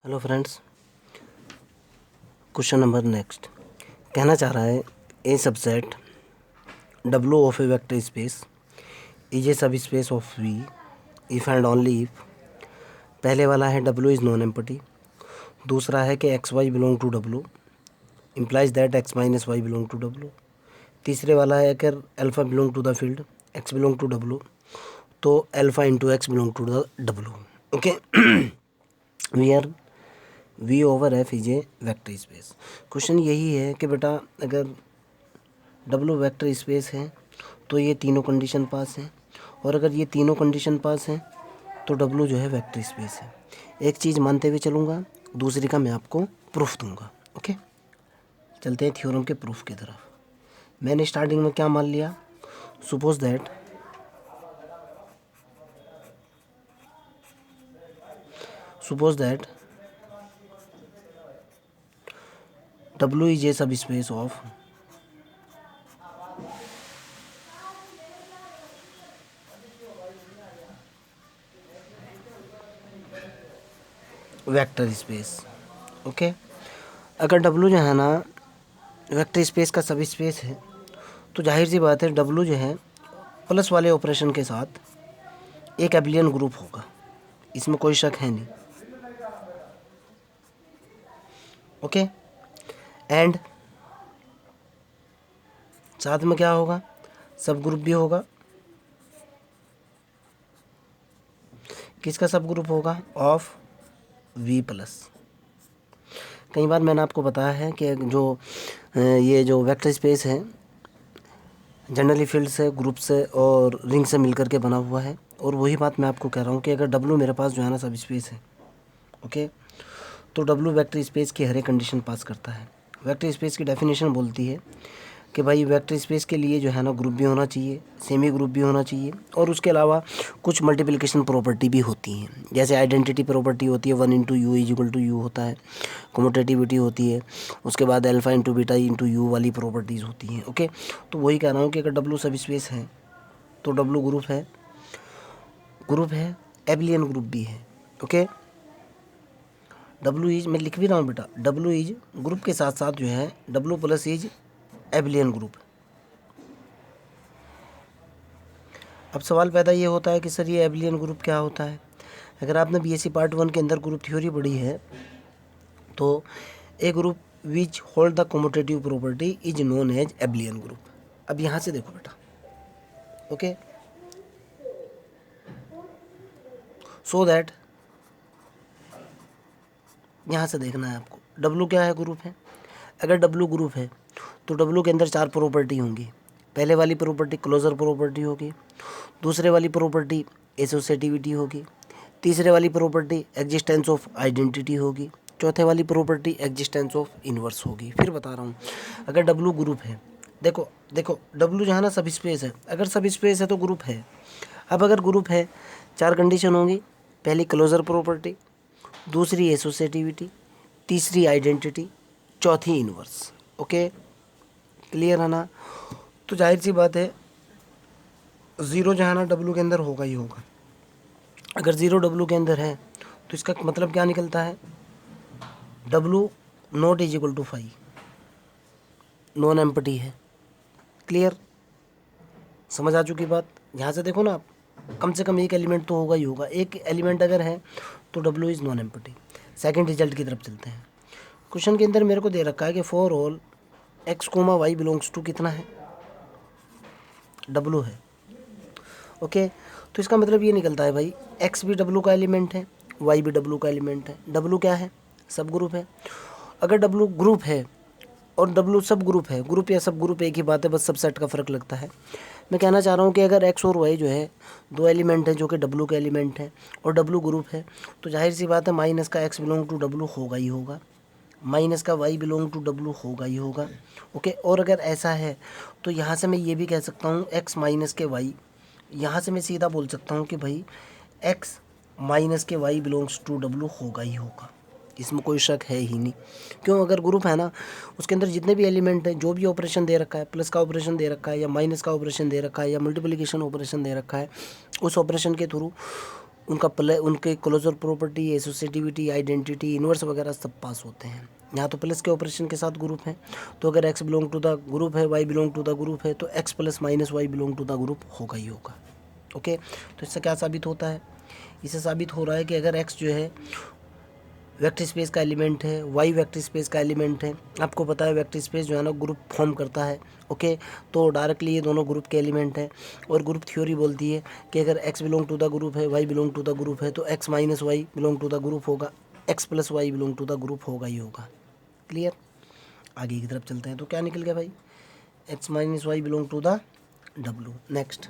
Hello friends, question number next कहना चाह रहा है a subset W of a vector space is a subspace of V if and only if. पहले वाला है W is non empty, दूसरा है कि x y belong to W implies that x minus y belong to W। तीसरे वाला है अगर alpha belong to the field x belong to W तो alpha into x belong to the W। Okay, we are V over F is a vector space. Question यही है कि बेटा अगर W वेक्टर स्पेस है तो ये तीनों कंडीशन पास हैं, और अगर ये तीनों कंडीशन पास हैं तो W जो है वेक्टर स्पेस है। एक चीज़ मानते हुए चलूँगा, दूसरी का मैं आपको प्रूफ दूंगा। ओके, चलते हैं थ्योरम के प्रूफ की तरफ। मैंने स्टार्टिंग में क्या मान लिया, suppose that W is a subspace of vector space. Okay, अगर W जो है ना वेक्टर स्पेस का सब स्पेस है तो जाहिर सी बात है W जो है प्लस वाले ऑपरेशन के साथ एक एबिलियन ग्रुप होगा, इसमें कोई शक है नहीं। ओके, एंड साथ में क्या होगा, सब ग्रुप भी होगा। किसका सब ग्रुप होगा, ऑफ V प्लस। कई बार मैंने आपको बताया है कि ये जो वेक्टर स्पेस है जनरली फील्ड से, ग्रुप से और रिंग से मिलकर के बना हुआ है, और वही बात मैं आपको कह रहा हूँ कि अगर W मेरे पास जो है ना सब स्पेस है, ओके, तो W वेक्टर स्पेस की हर एक कंडीशन पास करता है। वेक्टर स्पेस की डेफिनेशन बोलती है कि भाई वेक्टर स्पेस के लिए जो है ना ग्रुप भी होना चाहिए, सेमी ग्रुप भी होना चाहिए, और उसके अलावा कुछ मल्टीप्लिकेशन प्रॉपर्टी भी होती हैं, जैसे आइडेंटिटी प्रॉपर्टी होती है 1 into u is equal to u होता है, कम्यूटेटिविटी होती है, उसके बाद alpha into beta into u वाली प्रॉपर्टीज़ होती हैं। ओके, तो वही कह रहा हूँ कि अगर W सब स्पेस है तो W ग्रुप है, एबिलियन ग्रुप भी है। ओके, W इज, मैं लिख भी रहा हूँ बेटा, W इज ग्रुप के साथ साथ जो है W प्लस इज एबिलियन ग्रुप। अब सवाल पैदा ये होता है कि सर ये एबिलियन ग्रुप क्या होता है। अगर आपने BSc पार्ट 1 के अंदर ग्रुप थ्योरी पढ़ी है तो a group which hold the commutative property is known as abelian group. अब यहाँ से देखो बेटा, ओके, सो दैट यहाँ से देखना है आपको W क्या है, ग्रुप है। अगर W ग्रुप है तो W के अंदर 4 प्रॉपर्टी होंगी। पहले वाली प्रॉपर्टी क्लोजर प्रॉपर्टी होगी, दूसरे वाली प्रॉपर्टी एसोसिएटिविटी होगी, तीसरे वाली प्रॉपर्टी एग्जिस्टेंस ऑफ आइडेंटिटी होगी, चौथे वाली प्रॉपर्टी एग्जिस्टेंस ऑफ इन्वर्स होगी। फिर बता रहा हूँ, अगर W ग्रुप है, देखो W जो है ना सब स्पेस है, अगर सब स्पेस है तो ग्रुप है। अब अगर ग्रुप है 4 कंडीशन होंगी, पहली क्लोजर प्रॉपर्टी, दूसरी एसोसिएटिविटी, तीसरी आइडेंटिटी, चौथी इन्वर्स। ओके, क्लियर है ना। तो जाहिर सी बात है ज़ीरो जो है ना W के अंदर होगा ही होगा। अगर ज़ीरो W के अंदर है तो इसका मतलब क्या निकलता है, W not is equal to 5, non empty है। क्लियर, समझ आ चुकी बात। यहाँ से देखो ना आप, कम से कम एक एलिमेंट तो होगा ही होगा। एक एलिमेंट अगर है तो W is non empty. Second result की तरफ चलते हैं। क्वेश्चन के अंदर मेरे को दे रखा है कि for all x, y belongs to कितना है, W है। ओके, तो इसका मतलब ये निकलता है भाई x भी W का एलिमेंट है, y भी W का एलिमेंट है। W क्या है, सब ग्रुप है। अगर W ग्रुप है और W सब ग्रुप है, ग्रुप या सब ग्रुप एक ही बात है, बस सबसेट का फ़र्क लगता है। मैं कहना चाह रहा हूँ कि अगर x और y जो है दो एलिमेंट हैं जो कि W के एलिमेंट हैं और W ग्रुप है, तो जाहिर सी बात है माइनस का x बिलोंग टू W होगा ही होगा, माइनस का y बिलोंग टू W होगा ही होगा। ओके, और अगर ऐसा है तो यहाँ से मैं ये भी कह सकता हूँ x माइनस के y, यहाँ से मैं सीधा बोल सकता हूँ कि भाई x माइनस के y बिलोंग्स टू W होगा ही होगा, इसमें कोई शक है ही नहीं। क्यों, अगर ग्रुप है ना उसके अंदर जितने भी एलिमेंट हैं, जो भी ऑपरेशन दे रखा है, प्लस का ऑपरेशन दे रखा है या माइनस का ऑपरेशन दे रखा है या मल्टीप्लिकेशन ऑपरेशन दे रखा है, उस ऑपरेशन के थ्रू उनके closure property, associativity, identity, inverse वगैरह सब पास होते हैं। यहाँ तो प्लस के ऑपरेशन के साथ ग्रुप है, तो अगर x belong to the group है, y belong to the group है, तो x plus minus y belong to the group होगा ही होगा। ओके, तो इससे क्या साबित होता है? इससे साबित हो रहा है कि अगर x जो है वेक्टर स्पेस का एलिमेंट है, y वेक्टर स्पेस का एलिमेंट है, आपको पता है वेक्टर स्पेस जो है ना ग्रुप फॉर्म करता है। ओके, तो डायरेक्टली ये दोनों ग्रुप के एलिमेंट है। और ग्रुप थ्योरी बोलती है कि अगर x belong to the group है, y belong to the group है, तो x minus y belong to the group होगा, x plus y belong to the group होगा ही होगा। क्लियर? आगे की तरफ चलते हैं। तो क्या निकल गया भाई? x minus y belong to the W। Next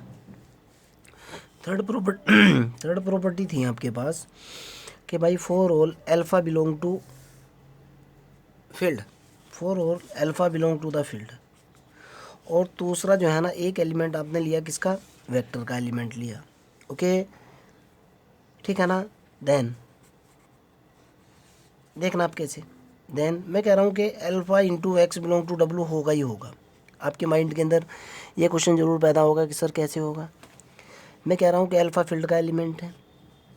third property थी आपके पास कि भाई for all alpha belong to field, for all alpha belong to the field. और दूसरा जो है ना एक एलिमेंट आपने लिया किसका? वेक्टर का एलिमेंट लिया। ओके, ठीक है ना? देन देखना आप कैसे। देन मैं कह रहा हूँ कि alpha into x belong to W होगा ही होगा। आपके माइंड के अंदर ये क्वेश्चन जरूर पैदा होगा कि सर कैसे होगा। मैं कह रहा हूँ कि अल्फ़ा फील्ड का एलिमेंट है,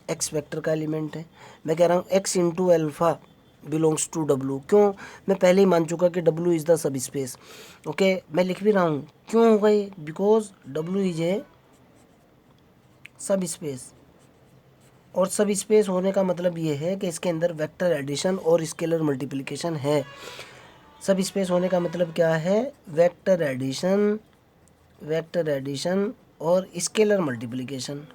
एक्स वेक्टर का एलिमेंट है। मैं कह रहा हूँ x into alpha belongs to W. क्यों? मैं पहले ही मान चुका कि W is the subspace. Okay, मैं लिख भी रहा हूँ। क्यों होगा ये? बिकॉज डब्लू इज ए सब स्पेस। और सब स्पेस होने का मतलब ये है कि इसके अंदर वेक्टर एडिशन और स्केलर मल्टीप्लिकेशन है। सब स्पेस होने का मतलब क्या है? वेक्टर एडिशन और स्केलर मल्टीप्लिकेशन।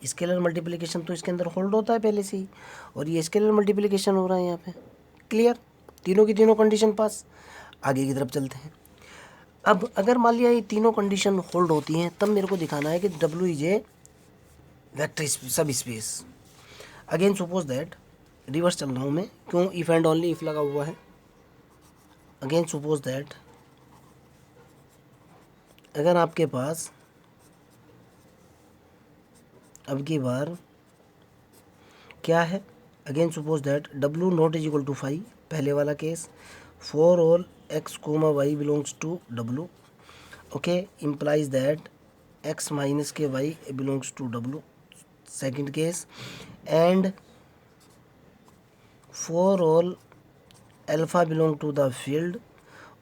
स्केलर मल्टीप्लिकेशन तो इसके अंदर होल्ड होता है पहले से ही, और ये स्केलर मल्टीप्लिकेशन हो रहा है यहाँ पे। क्लियर? तीनों की तीनों कंडीशन पास। आगे की तरफ चलते हैं। अब अगर मान लिया ये तीनों कंडीशन होल्ड होती हैं, तब मेरे को दिखाना है कि डब्ल्यू इज ए वेक्टर सब space. Again suppose that, reverse चल रहा हूँ मैं, क्यों? इफ एंड ओनली इफ लगा हुआ है। अगेन सपोज दैट, अगर आपके पास अब की बार क्या है? Again suppose that W not is equal to 5, पहले वाला केस। For all x comma y belongs to W. Okay, implies that x minus के y belongs to W, second case. And for all alpha belong to the field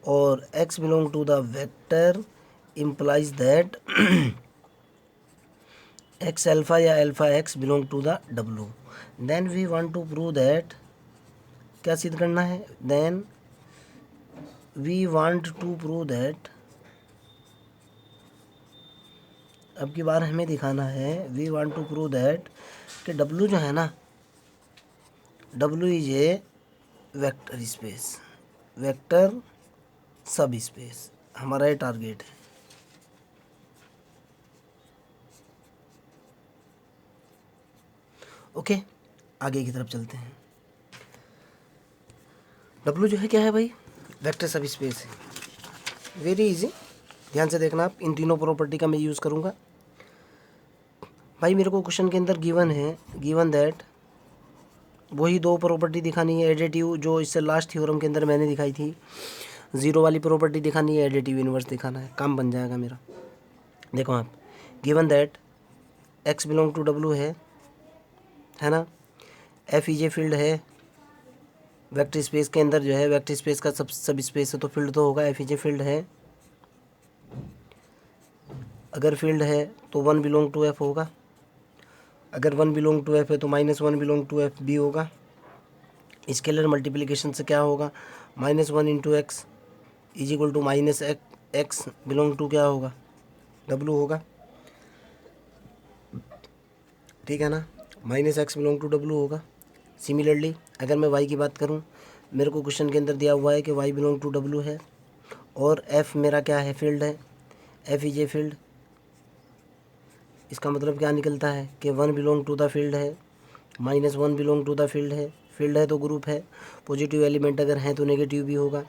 और x belong to the vector, implies that x alpha या alpha x belong to the W. Then we want to prove that, क्या सिद्ध करना है? Then we want to prove that, अब की बार हमें दिखाना है, we want to prove that कि डब्लू जो है ना, W is a vector space, vector subspace. हमारा ये टारगेट है। ओके, आगे की तरफ चलते हैं। डब्लू जो है क्या है भाई? वेक्टर सब स्पेस है। वेरी इजी, ध्यान से देखना आप। इन तीनों प्रॉपर्टी का मैं यूज़ करूँगा। भाई मेरे को क्वेश्चन के अंदर गिवन है, गिवन दैट वही दो प्रॉपर्टी दिखानी है एडिटिव, जो इससे लास्ट थ्योरम के अंदर मैंने दिखाई थी। ज़ीरो वाली प्रॉपर्टी दिखानी है, एडिटिव इन्वर्स दिखाना है, काम बन जाएगा मेरा। देखो आप, given that x belong to W है ना, एफ इज ए फील्ड है वेक्टर स्पेस के अंदर, जो है वेक्टर स्पेस का सब स्पेस है तो फील्ड तो होगा, एफ इज ए फील्ड है। अगर फील्ड है तो वन बिलोंग टू एफ होगा, अगर वन बिलोंग टू एफ है तो minus one belong to F भी होगा। स्केलर मल्टीप्लिकेशन से क्या होगा? Minus one into x is equal to minus x belong to क्या होगा? डब्लू होगा। ठीक है ना, minus x belong to W होगा। सिमिलरली अगर मैं वाई की बात करूं, मेरे को क्वेश्चन के अंदर दिया हुआ है कि वाई बिलोंग टू डब्लू है, और एफ मेरा क्या है? फील्ड है, एफ इज ए फील्ड। इसका मतलब क्या निकलता है कि one belong to the field है, minus one belong to the field है। फील्ड है तो ग्रुप है, पॉजिटिव एलिमेंट अगर हैं तो नेगेटिव भी होगा,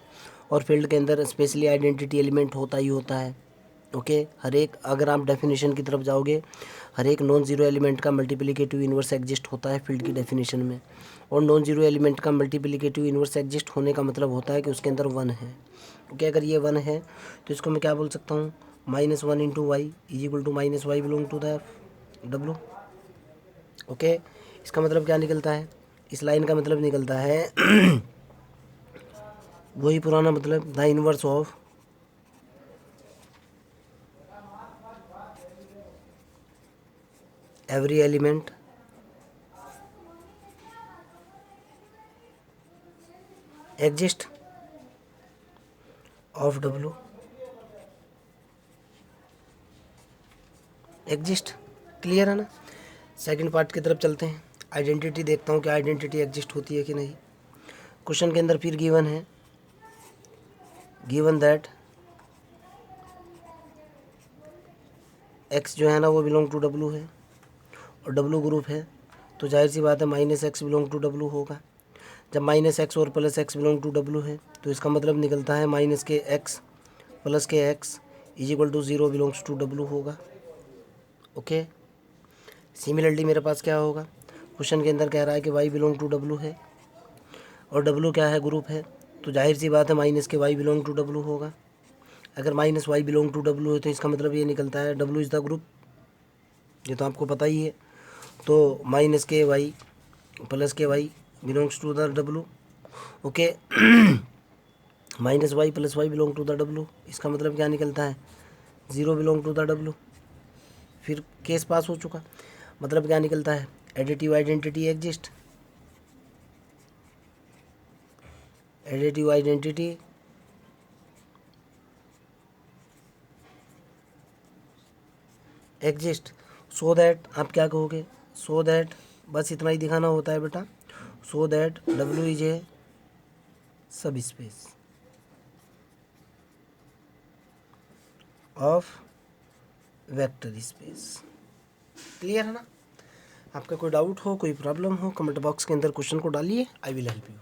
और फील्ड के अंदर स्पेशली आइडेंटिटी एलिमेंट होता ही होता है। ओके, हर एक, अगर आप डेफिनेशन की तरफ जाओगे, हर एक नॉन जीरो एलिमेंट का मल्टीप्लिकेटिव इन्वर्स एग्जिस्ट होता है फील्ड की डेफिनेशन में, और नॉन जीरो एलिमेंट का मल्टीप्लिकेटिव इन्वर्स एग्जिस्ट होने का मतलब होता है कि उसके अंदर वन है। ओके, अगर ये वन है तो इसको मैं क्या बोल सकता हूँ? Minus one into y is equal to minus y belong to the W. Okay, इसका मतलब क्या निकलता है, इस लाइन का मतलब निकलता है वही पुराना मतलब, the inverse of every element exist of W exist. Clear है ना। सेकंड पार्ट की तरफ चलते हैं। आइडेंटिटी देखता हूँ कि आइडेंटिटी एग्जिस्ट होती है कि नहीं। क्वेश्चन के अंदर फिर गिवन है, गिवन दैट एक्स जो है ना वो बिलोंग टू डब्लू है और डब्लू ग्रुप है, तो जाहिर सी बात है minus x belong to W होगा। जब माइनस एक्स और plus x belong to W है तो इसका मतलब निकलता है माइनस के एक्स प्लस के x is equal to zero belongs to W होगा। ओके, सिमिलरली मेरे पास क्या होगा, क्वेश्चन के अंदर कह रहा है कि वाई बिलोंग टू डब्लू है और डब्लू क्या है, ग्रुप है, तो जाहिर सी बात है माइनस के वाई बिलोंग टू डब्लू होगा। अगर minus y belong to W है तो इसका मतलब ये निकलता है डब्लू इज़ द ग्रुप, ये तो आपको पता ही है। तो माइनस के वाई प्लस के y belongs to the W. Okay, minus y plus y belong to the W, इसका मतलब क्या निकलता है, zero belong to the W. फिर केस पास हो चुका, मतलब क्या निकलता है, additive identity exist, additive identity exist. So that आप क्या कहोगे, सो दैट बस इतना ही दिखाना होता है बेटा, so that W is a subspace of vector space. Clear है ना। आपका कोई डाउट हो, कोई प्रॉब्लम हो, कमेंट बॉक्स के अंदर क्वेश्चन को डालिए, आई विल हेल्प यू।